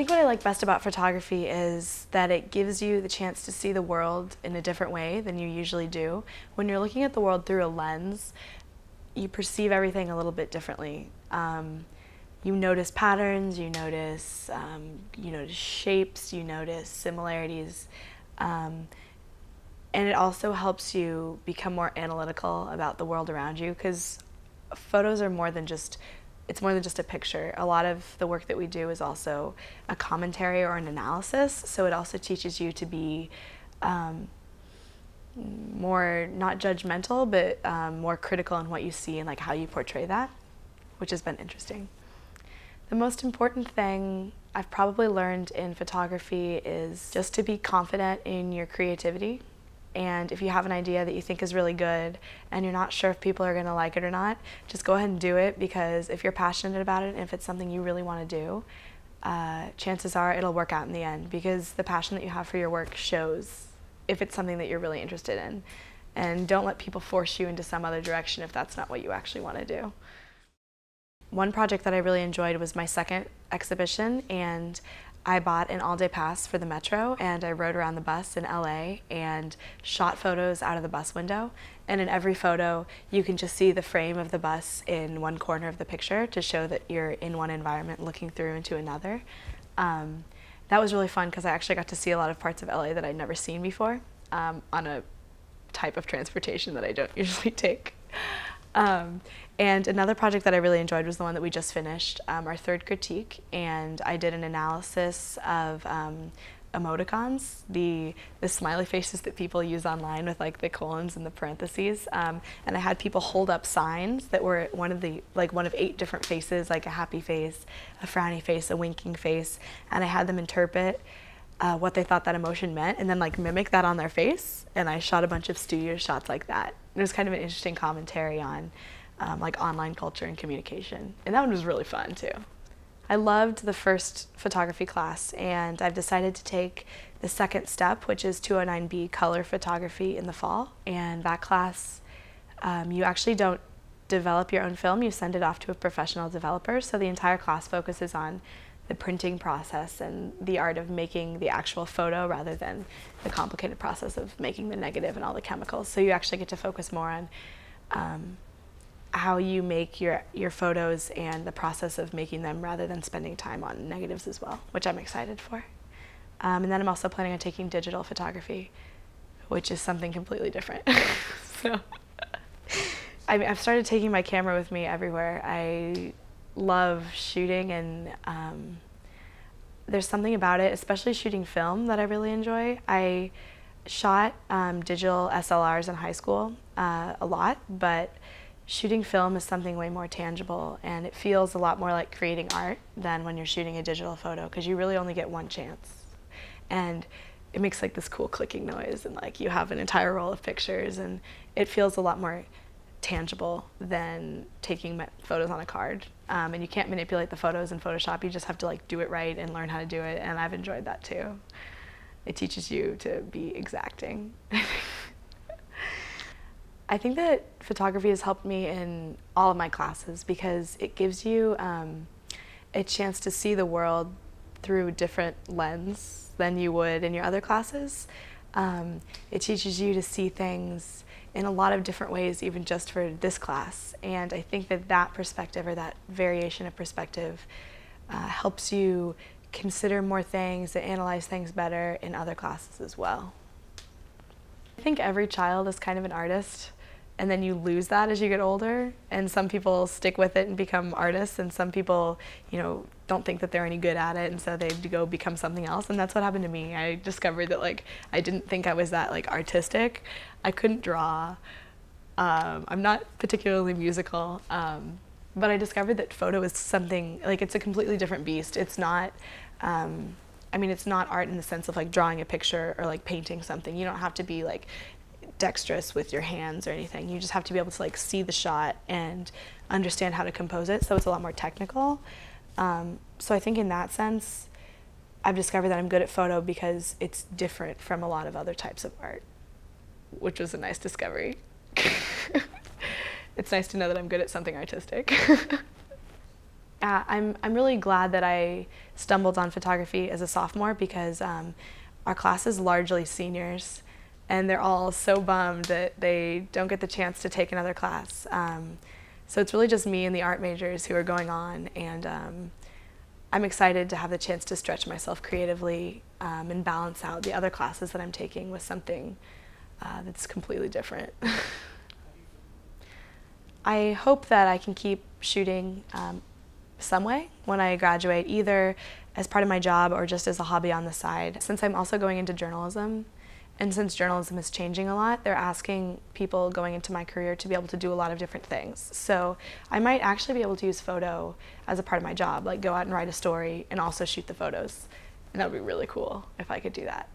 think what I like best about photography is that it gives you the chance to see the world in a different way than you usually do. When you're looking at the world through a lens, you perceive everything a little bit differently. You notice patterns, you notice shapes, you notice similarities, and it also helps you become more analytical about the world around you, because photos are more than just a picture. A lot of the work that we do is also a commentary or an analysis, so it also teaches you to be more, not judgmental, but more critical in what you see and like how you portray that, which has been interesting. The most important thing I've probably learned in photography is just to be confident in your creativity. And if you have an idea that you think is really good and you're not sure if people are going to like it or not, just go ahead and do it, because if you're passionate about it and if it's something you really want to do, chances are it'll work out in the end, because the passion that you have for your work shows if it's something that you're really interested in. And don't let people force you into some other direction if that's not what you actually want to do. One project that I really enjoyed was my second exhibition, and I bought an all-day pass for the Metro, and I rode around the bus in LA and shot photos out of the bus window. And in every photo, you can just see the frame of the bus in one corner of the picture to show that you're in one environment looking through into another. That was really fun because I actually got to see a lot of parts of LA that I'd never seen before, on a type of transportation that I don't usually take. And another project that I really enjoyed was the one that we just finished, our third critique, and I did an analysis of emoticons, the smiley faces that people use online with like the colons and the parentheses, and I had people hold up signs that were one of 8 different faces, like a happy face, a frowny face, a winking face, and I had them interpret what they thought that emotion meant and then like mimic that on their face, and I shot a bunch of studio shots like that. It was kind of an interesting commentary on like online culture and communication, and that one was really fun too. I loved the first photography class, and I've decided to take the second step, which is 209B color photography, in the fall. And that class, you actually don't develop your own film, you send it off to a professional developer, so the entire class focuses on the printing process and the art of making the actual photo rather than the complicated process of making the negative and all the chemicals. So you actually get to focus more on how you make your photos and the process of making them, rather than spending time on negatives as well, which I'm excited for. And then I'm also planning on taking digital photography, which is something completely different. So I've started taking my camera with me everywhere. I love shooting, and there's something about it, especially shooting film, that I really enjoy. I shot digital SLRs in high school a lot, but shooting film is something way more tangible, and it feels a lot more like creating art than when you're shooting a digital photo, because you really only get one chance. And it makes like this cool clicking noise, and like you have an entire roll of pictures, and it feels a lot more tangible than taking photos on a card. And you can't manipulate the photos in Photoshop, you just have to like do it right and learn how to do it, and I've enjoyed that too. It teaches you to be exacting. I think that photography has helped me in all of my classes, because it gives you a chance to see the world through a different lens than you would in your other classes. It teaches you to see things in a lot of different ways, even just for this class. And I think that that perspective, or that variation of perspective, helps you consider more things and analyze things better in other classes as well. I think every child is kind of an artist, and then you lose that as you get older, and some people stick with it and become artists, and some people, don't think that they're any good at it, and so they go become something else. And that's what happened to me. I discovered that I didn't think I was that artistic. I couldn't draw. I'm not particularly musical, but I discovered that photo is something, it's a completely different beast. It's not, it's not art in the sense of drawing a picture or painting something. You don't have to be dexterous with your hands or anything. You just have to be able to see the shot and understand how to compose it, so it's a lot more technical. So I think in that sense, I've discovered that I'm good at photo because it's different from a lot of other types of art, which was a nice discovery. It's nice to know that I'm good at something artistic. I'm really glad that I stumbled on photography as a sophomore because our class is largely seniors, and they're all so bummed that they don't get the chance to take another class. So it's really just me and the art majors who are going on, and I'm excited to have the chance to stretch myself creatively and balance out the other classes that I'm taking with something that's completely different. I hope that I can keep shooting some way when I graduate, either as part of my job or just as a hobby on the side. Since I'm also going into journalism, and since journalism is changing a lot, they're asking people going into my career to be able to do a lot of different things. So I might actually be able to use photo as a part of my job, like go out and write a story and also shoot the photos. And that would be really cool if I could do that.